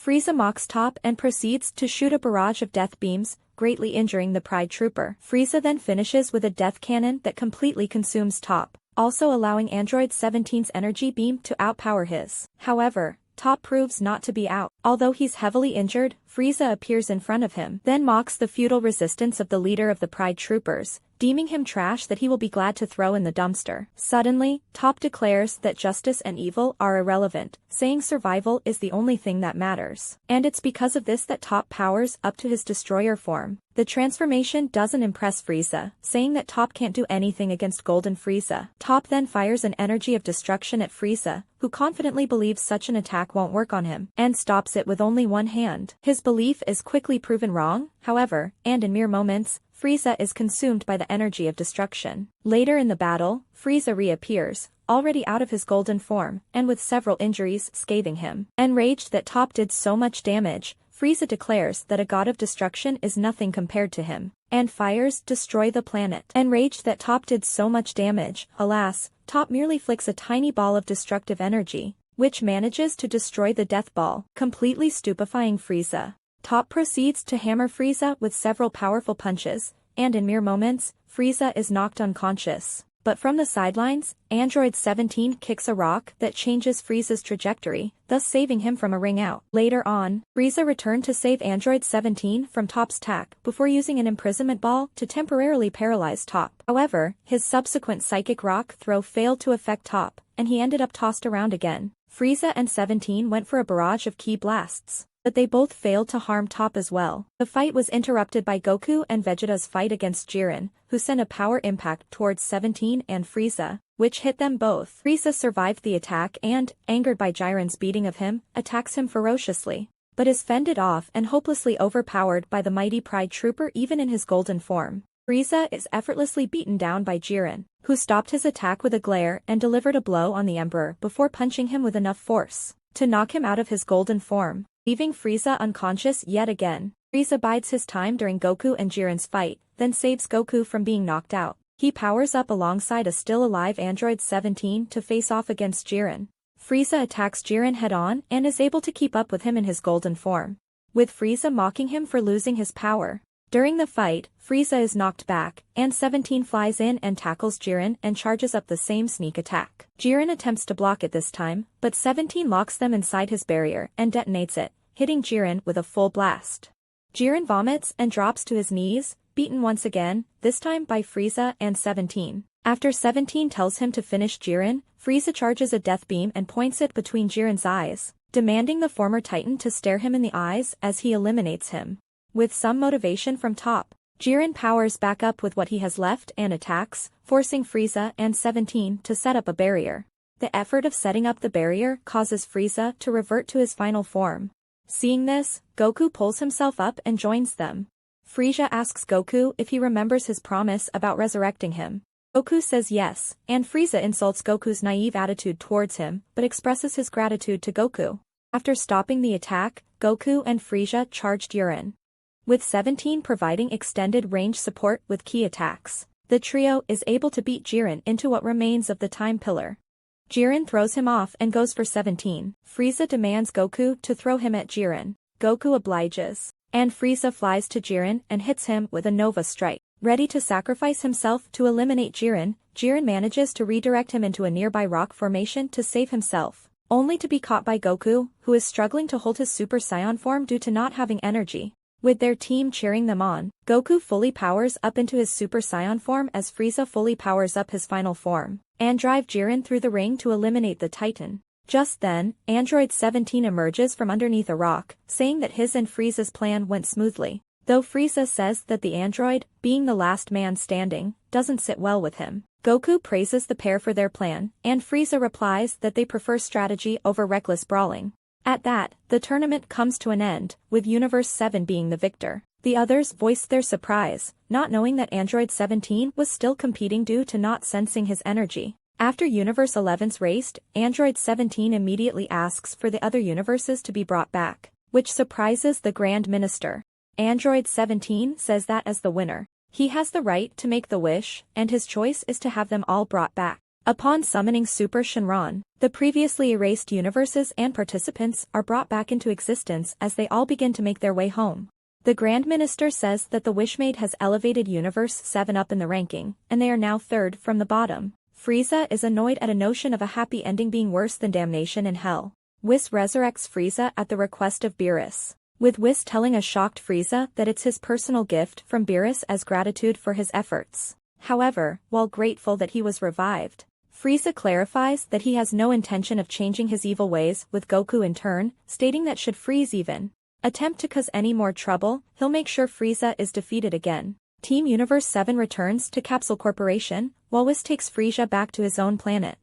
Frieza mocks Top and proceeds to shoot a barrage of death beams, greatly injuring the Pride Trooper. Frieza then finishes with a death cannon that completely consumes Top, also allowing Android 17's energy beam to outpower his. However, Top proves not to be out. Although he's heavily injured, Frieza appears in front of him, then mocks the futile resistance of the leader of the Pride Troopers, deeming him trash that he will be glad to throw in the dumpster. Suddenly, Top declares that justice and evil are irrelevant, saying survival is the only thing that matters. And it's because of this that Top powers up to his destroyer form. The transformation doesn't impress Frieza, saying that Top can't do anything against Golden Frieza. Top then fires an energy of destruction at Frieza, who confidently believes such an attack won't work on him, and stops it with only one hand. His belief is quickly proven wrong, however, and in mere moments, Frieza is consumed by the energy of destruction. Later in the battle, Frieza reappears, already out of his golden form, and with several injuries scathing him. Enraged that Top did so much damage, Frieza declares that a god of destruction is nothing compared to him, and fires destroy the planet. Enraged that Top did so much damage, alas, Top merely flicks a tiny ball of destructive energy, which manages to destroy the death ball, completely stupefying Frieza. Top proceeds to hammer Frieza with several powerful punches, and in mere moments, Frieza is knocked unconscious. But from the sidelines, Android 17 kicks a rock that changes Frieza's trajectory, thus saving him from a ring out. Later on, Frieza returned to save Android 17 from Top's attack before using an imprisonment ball to temporarily paralyze Top. However, his subsequent psychic rock throw failed to affect Top, and he ended up tossed around again. Frieza and 17 went for a barrage of ki blasts, but they both failed to harm Top as well. The fight was interrupted by Goku and Vegeta's fight against Jiren, who sent a power impact towards 17 and Frieza, which hit them both. Frieza survived the attack and, angered by Jiren's beating of him, attacks him ferociously, but is fended off and hopelessly overpowered by the mighty Pride Trooper even in his golden form. Frieza is effortlessly beaten down by Jiren, who stopped his attack with a glare and delivered a blow on the Emperor before punching him with enough force to knock him out of his golden form, leaving Frieza unconscious yet again. Frieza bides his time during Goku and Jiren's fight, then saves Goku from being knocked out. He powers up alongside a still-alive Android 17 to face off against Jiren. Frieza attacks Jiren head-on and is able to keep up with him in his golden form, with Frieza mocking him for losing his power. During the fight, Frieza is knocked back, and 17 flies in and tackles Jiren and charges up the same sneak attack. Jiren attempts to block it this time, but 17 locks them inside his barrier and detonates it, hitting Jiren with a full blast. Jiren vomits and drops to his knees, beaten once again, this time by Frieza and 17. After 17 tells him to finish Jiren, Frieza charges a death beam and points it between Jiren's eyes, demanding the former Titan to stare him in the eyes as he eliminates him. With some motivation from Top, Jiren powers back up with what he has left and attacks, forcing Frieza and 17 to set up a barrier. The effort of setting up the barrier causes Frieza to revert to his final form. Seeing this, Goku pulls himself up and joins them. Frieza asks Goku if he remembers his promise about resurrecting him. Goku says yes, and Frieza insults Goku's naive attitude towards him, but expresses his gratitude to Goku. After stopping the attack, Goku and Frieza charge Jiren, with 17 providing extended range support with ki attacks. The trio is able to beat Jiren into what remains of the time pillar. Jiren throws him off and goes for 17. Frieza demands Goku to throw him at Jiren. Goku obliges, and Frieza flies to Jiren and hits him with a Nova Strike. Ready to sacrifice himself to eliminate Jiren, Jiren manages to redirect him into a nearby rock formation to save himself, only to be caught by Goku, who is struggling to hold his Super Saiyan form due to not having energy. With their team cheering them on, Goku fully powers up into his Super Saiyan form as Frieza fully powers up his final form, and drive Jiren through the ring to eliminate the Titan. Just then, Android 17 emerges from underneath a rock, saying that his and Frieza's plan went smoothly, though Frieza says that the android, being the last man standing, doesn't sit well with him. Goku praises the pair for their plan, and Frieza replies that they prefer strategy over reckless brawling. At that, the tournament comes to an end, with Universe 7 being the victor. The others voiced their surprise, not knowing that Android 17 was still competing due to not sensing his energy. After Universe 11's raced, Android 17 immediately asks for the other universes to be brought back, which surprises the Grand Minister. Android 17 says that as the winner, he has the right to make the wish, and his choice is to have them all brought back. Upon summoning Super Shinran, the previously erased universes and participants are brought back into existence as they all begin to make their way home. The Grand Minister says that the Wishmaid has elevated Universe 7 up in the ranking, and they are now third from the bottom. Frieza is annoyed at a notion of a happy ending being worse than damnation in hell. Whis resurrects Frieza at the request of Beerus, with Whis telling a shocked Frieza that it's his personal gift from Beerus as gratitude for his efforts. However, while grateful that he was revived, Frieza clarifies that he has no intention of changing his evil ways with Goku in turn, stating that should Frieza even attempt to cause any more trouble, he'll make sure Frieza is defeated again. Team Universe 7 returns to Capsule Corporation, while Whis takes Frieza back to his own planet.